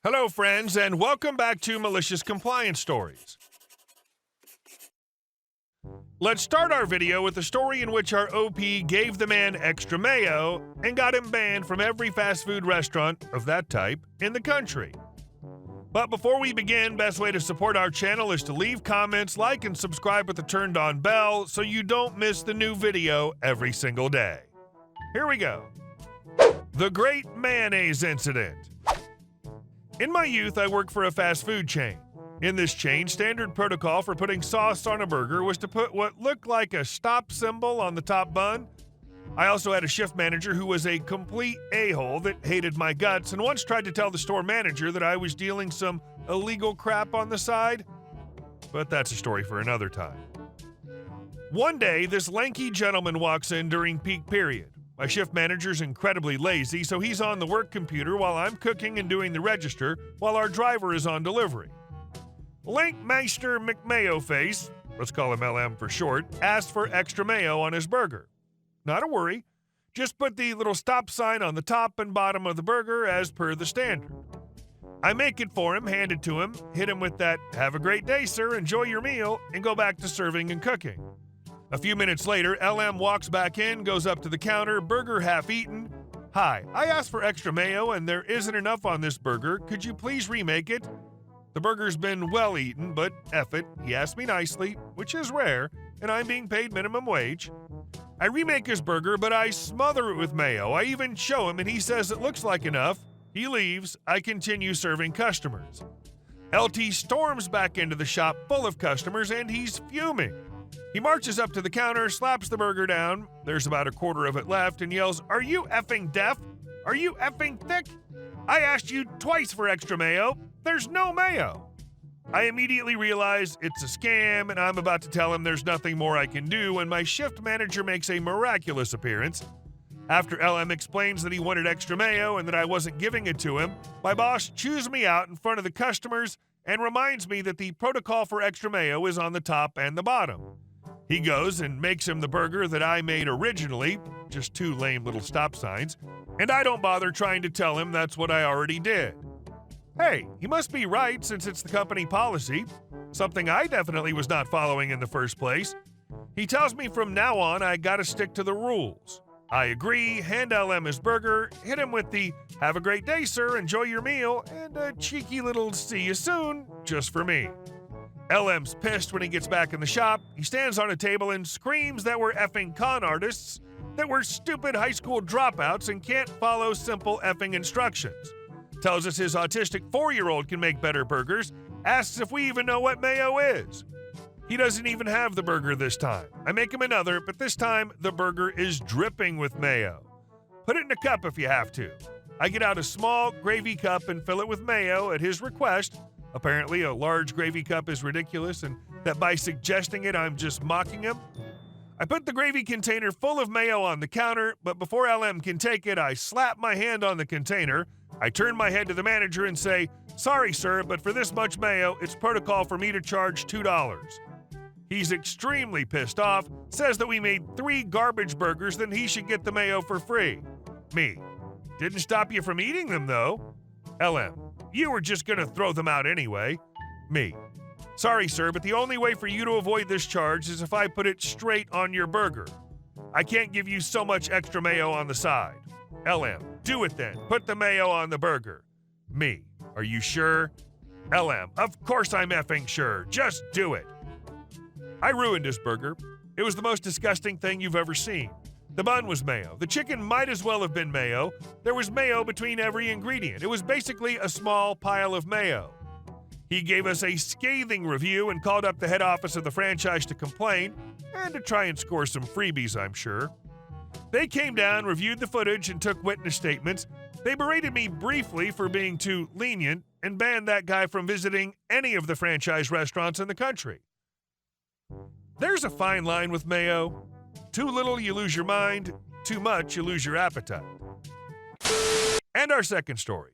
Hello, friends, and welcome back to Malicious Compliance Stories. Let's start our video with a story in which our OP gave the man extra mayo and got him banned from every fast food restaurant of that type in the country. But before we begin, best way to support our channel is to leave comments, like, and subscribe with the turned on bell so you don't miss the new video every single day. Here we go. The Great Mayonnaise Incident. In my youth, I worked for a fast food chain. In this chain, standard protocol for putting sauce on a burger was to put what looked like a stop symbol on the top bun. I also had a shift manager who was a complete a-hole that hated my guts and once tried to tell the store manager that I was dealing some illegal crap on the side. But that's a story for another time. One day, this lanky gentleman walks in during peak period. My shift manager's incredibly lazy, so he's on the work computer while I'm cooking and doing the register while our driver is on delivery. Linkmeister McMayoface, let's call him LM for short, asked for extra mayo on his burger. Not a worry, just put the little stop sign on the top and bottom of the burger as per the standard. I make it for him, hand it to him, hit him with that, "Have a great day, sir, enjoy your meal," and go back to serving and cooking. A few minutes later, LM walks back in, goes up to the counter, burger half eaten. "Hi, I asked for extra mayo and there isn't enough on this burger. Could you please remake it?" The burger's been well eaten, but F it, he asked me nicely, which is rare, and I'm being paid minimum wage. I remake his burger, but I smother it with mayo. I even show him and he says it looks like enough. He leaves. I continue serving customers. LT storms back into the shop full of customers and he's fuming. He marches up to the counter, slaps the burger down, there's about a quarter of it left, and yells, "Are you effing deaf? Are you effing thick? I asked you twice for extra mayo. There's no mayo." I immediately realize it's a scam, and I'm about to tell him there's nothing more I can do when my shift manager makes a miraculous appearance. After LM explains that he wanted extra mayo and that I wasn't giving it to him, my boss chews me out in front of the customers and reminds me that the protocol for extra mayo is on the top and the bottom. He goes and makes him the burger that I made originally, just two lame little stop signs, and I don't bother trying to tell him that's what I already did. Hey, he must be right since it's the company policy, something I definitely was not following in the first place. He tells me from now on I gotta stick to the rules. I agree, hand LM his burger, hit him with the "Have a great day, sir, enjoy your meal," and a cheeky little "See you soon," just for me. LM's pissed when he gets back in the shop. He stands on a table and screams that we're effing con artists, that we're stupid high school dropouts and can't follow simple effing instructions. Tells us his autistic 4-year-old can make better burgers, asks if we even know what mayo is. He doesn't even have the burger this time. I make him another, but this time the burger is dripping with mayo. Put it in a cup if you have to. I get out a small gravy cup and fill it with mayo at his request. Apparently, a large gravy cup is ridiculous, and that by suggesting it, I'm just mocking him. I put the gravy container full of mayo on the counter, but before LM can take it, I slap my hand on the container. I turn my head to the manager and say, "Sorry, sir, but for this much mayo, it's protocol for me to charge $2. He's extremely pissed off, says that we made 3 garbage burgers, then he should get the mayo for free. Me: "Didn't stop you from eating them, though." LM: "You were just gonna throw them out anyway." Me: "Sorry, sir, but the only way for you to avoid this charge is if I put it straight on your burger. I can't give you so much extra mayo on the side." LM: "Do it then. Put the mayo on the burger." Me: "Are you sure?" LM: "Of course I'm effing sure. Just do it." I ruined his burger. It was the most disgusting thing you've ever seen. The bun was mayo. The chicken might as well have been mayo. There was mayo between every ingredient. It was basically a small pile of mayo. He gave us a scathing review and called up the head office of the franchise to complain, and to try and score some freebies, I'm sure. They came down, reviewed the footage, and took witness statements. They berated me briefly for being too lenient and banned that guy from visiting any of the franchise restaurants in the country. There's a fine line with mayo. Too little, you lose your mind. Too much, you lose your appetite. And our second story.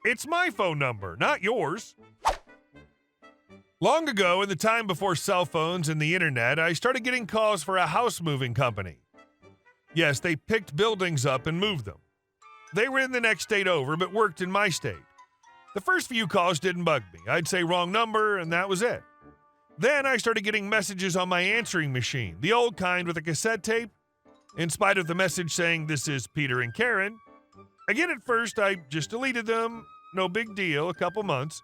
It's my phone number, not yours. Long ago, in the time before cell phones and the internet, I started getting calls for a house moving company. Yes, they picked buildings up and moved them. They were in the next state over, but worked in my state. The first few calls didn't bug me. I'd say wrong number, and that was it. Then I started getting messages on my answering machine, the old kind with a cassette tape. In spite of the message saying, "This is Peter and Karen." Again, at first, I just deleted them. No big deal, a couple months.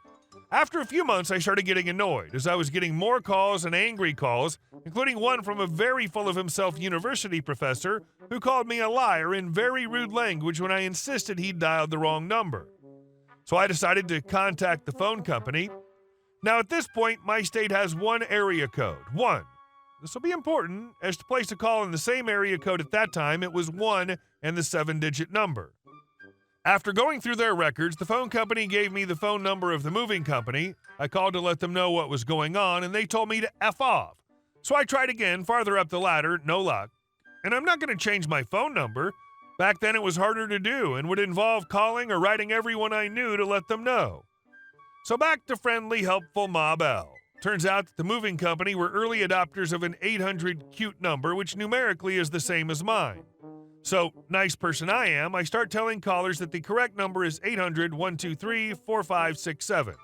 After a few months, I started getting annoyed as I was getting more calls and angry calls, including one from a very full of himself university professor who called me a liar in very rude language when I insisted he'd dialed the wrong number. So I decided to contact the phone company. Now, at this point, my state has one area code, 1. This will be important, as to place a call in the same area code at that time, it was 1 and the 7-digit number. After going through their records, the phone company gave me the phone number of the moving company. I called to let them know what was going on, and they told me to F off. So I tried again, farther up the ladder, no luck. And I'm not going to change my phone number. Back then it was harder to do and would involve calling or writing everyone I knew to let them know. So back to friendly, helpful Ma Bell. Turns out that the moving company were early adopters of an 800 cute number, which numerically is the same as mine. So, nice person I am, I start telling callers that the correct number is 800-123-4567.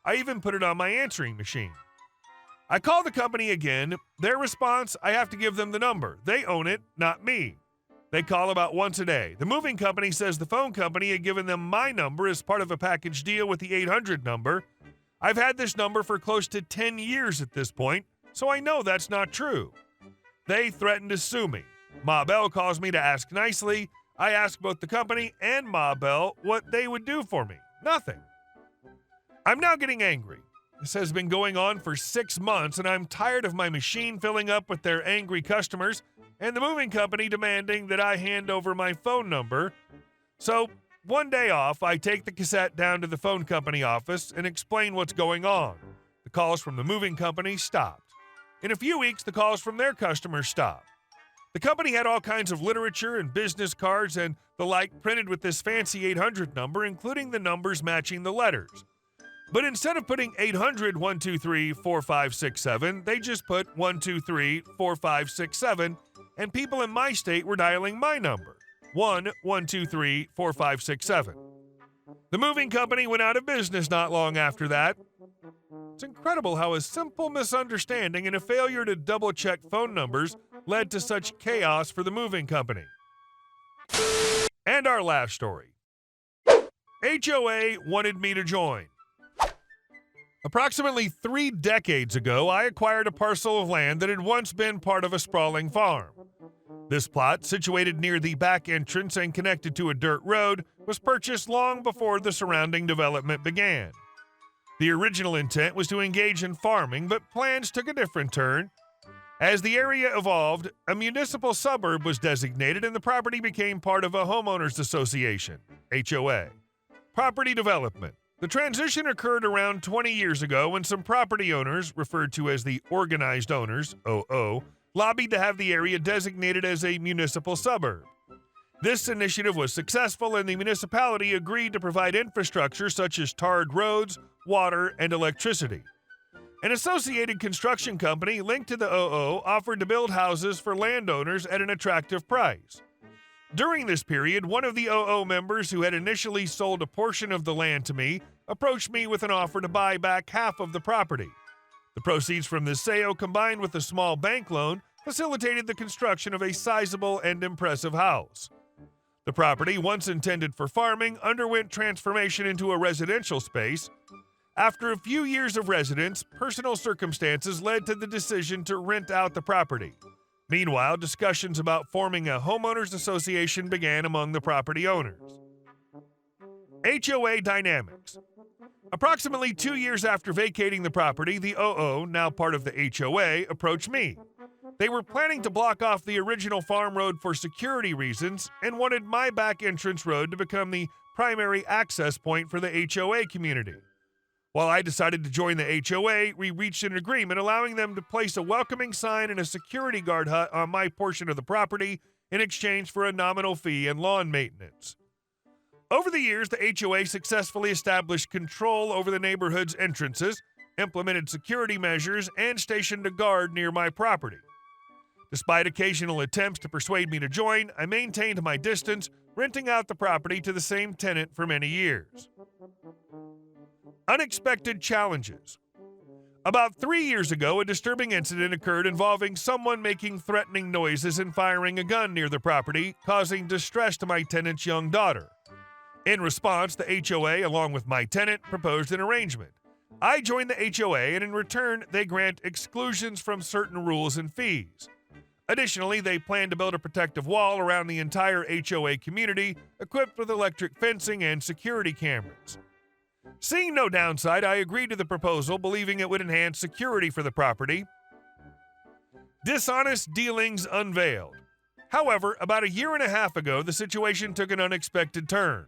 I even put it on my answering machine. I call the company again. Their response, I have to give them the number. They own it, not me. They call about once a day. The moving company says the phone company had given them my number as part of a package deal with the 800 number. I've had this number for close to 10 years at this point, so I know that's not true. They threaten to sue me. Ma Bell calls me to ask nicely. I ask both the company and Ma Bell what they would do for me. Nothing. I'm now getting angry. This has been going on for 6 months, and I'm tired of my machine filling up with their angry customers and the moving company demanding that I hand over my phone number. So, one day off, I take the cassette down to the phone company office and explain what's going on. The calls from the moving company stopped. In a few weeks, the calls from their customers stopped. The company had all kinds of literature and business cards and the like printed with this fancy 800 number, including the numbers matching the letters. But instead of putting 800-123-4567, they just put 123-4567, and people in my state were dialing my number. 1-123-4567. The moving company went out of business not long after that. It's incredible how a simple misunderstanding and a failure to double-check phone numbers led to such chaos for the moving company. And our last story. HOA wanted me to join. Approximately 3 decades ago, I acquired a parcel of land that had once been part of a sprawling farm. This plot, situated near the back entrance and connected to a dirt road, was purchased long before the surrounding development began. The original intent was to engage in farming, but plans took a different turn. As the area evolved, a municipal suburb was designated and the property became part of a homeowners association, HOA. Property development. The transition occurred around 20 years ago when some property owners, referred to as the organized owners, OO, lobbied to have the area designated as a municipal suburb. This initiative was successful and the municipality agreed to provide infrastructure such as tarred roads, water, and electricity. An associated construction company linked to the OO offered to build houses for landowners at an attractive price. During this period, one of the OO members who had initially sold a portion of the land to me approached me with an offer to buy back half of the property. The proceeds from this sale, combined with a small bank loan, facilitated the construction of a sizable and impressive house. The property, once intended for farming, underwent transformation into a residential space. After a few years of residence, personal circumstances led to the decision to rent out the property. Meanwhile, discussions about forming a homeowners association began among the property owners. HOA dynamics. Approximately 2 years after vacating the property, the OO, now part of the HOA, approached me. They were planning to block off the original farm road for security reasons and wanted my back entrance road to become the primary access point for the HOA community. While I decided to join the HOA, we reached an agreement allowing them to place a welcoming sign and a security guard hut on my portion of the property in exchange for a nominal fee and lawn maintenance. Over the years, the HOA successfully established control over the neighborhood's entrances, implemented security measures, and stationed a guard near my property. Despite occasional attempts to persuade me to join, I maintained my distance, renting out the property to the same tenant for many years. Unexpected challenges. About 3 years ago, a disturbing incident occurred involving someone making threatening noises and firing a gun near the property, causing distress to my tenant's young daughter. In response, the HOA, along with my tenant, proposed an arrangement. I joined the HOA, and in return, they grant exclusions from certain rules and fees. Additionally, they plan to build a protective wall around the entire HOA community, equipped with electric fencing and security cameras. Seeing no downside, I agreed to the proposal, believing it would enhance security for the property. Dishonest dealings unveiled. However, about a year and a half ago, the situation took an unexpected turn.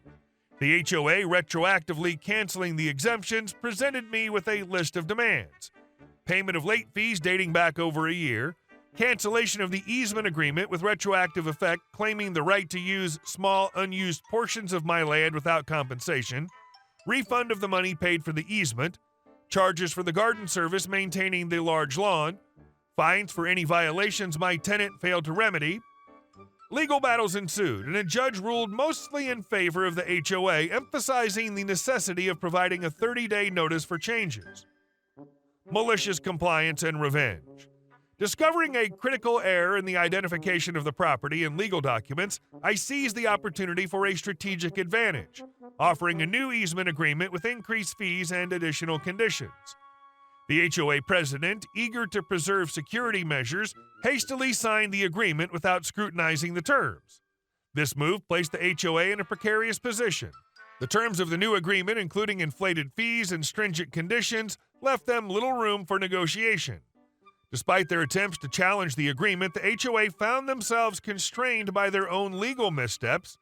The HOA, retroactively canceling the exemptions, presented me with a list of demands: payment of late fees dating back over a year, cancellation of the easement agreement with retroactive effect claiming the right to use small unused portions of my land without compensation, refund of the money paid for the easement, charges for the garden service maintaining the large lawn, fines for any violations my tenant failed to remedy. Legal battles ensued, and a judge ruled mostly in favor of the HOA, emphasizing the necessity of providing a 30-day notice for changes. Malicious compliance and revenge. Discovering a critical error in the identification of the property and legal documents, I seized the opportunity for a strategic advantage, offering a new easement agreement with increased fees and additional conditions. The HOA president, eager to preserve security measures, hastily signed the agreement without scrutinizing the terms. This move placed the HOA in a precarious position. The terms of the new agreement, including inflated fees and stringent conditions, left them little room for negotiation. Despite their attempts to challenge the agreement, the HOA found themselves constrained by their own legal missteps.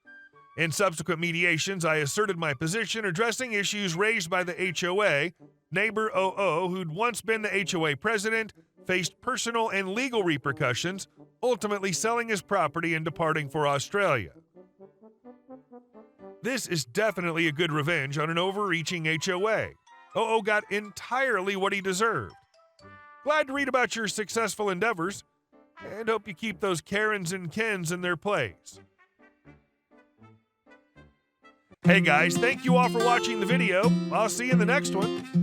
In subsequent mediations, I asserted my position, addressing issues raised by the HOA. Neighbor OO, who'd once been the HOA president, faced personal and legal repercussions, ultimately selling his property and departing for Australia. This is definitely a good revenge on an overreaching HOA. OO got entirely what he deserved. Glad to read about your successful endeavors, and hope you keep those Karens and Kens in their place. Hey guys, thank you all for watching the video. I'll see you in the next one.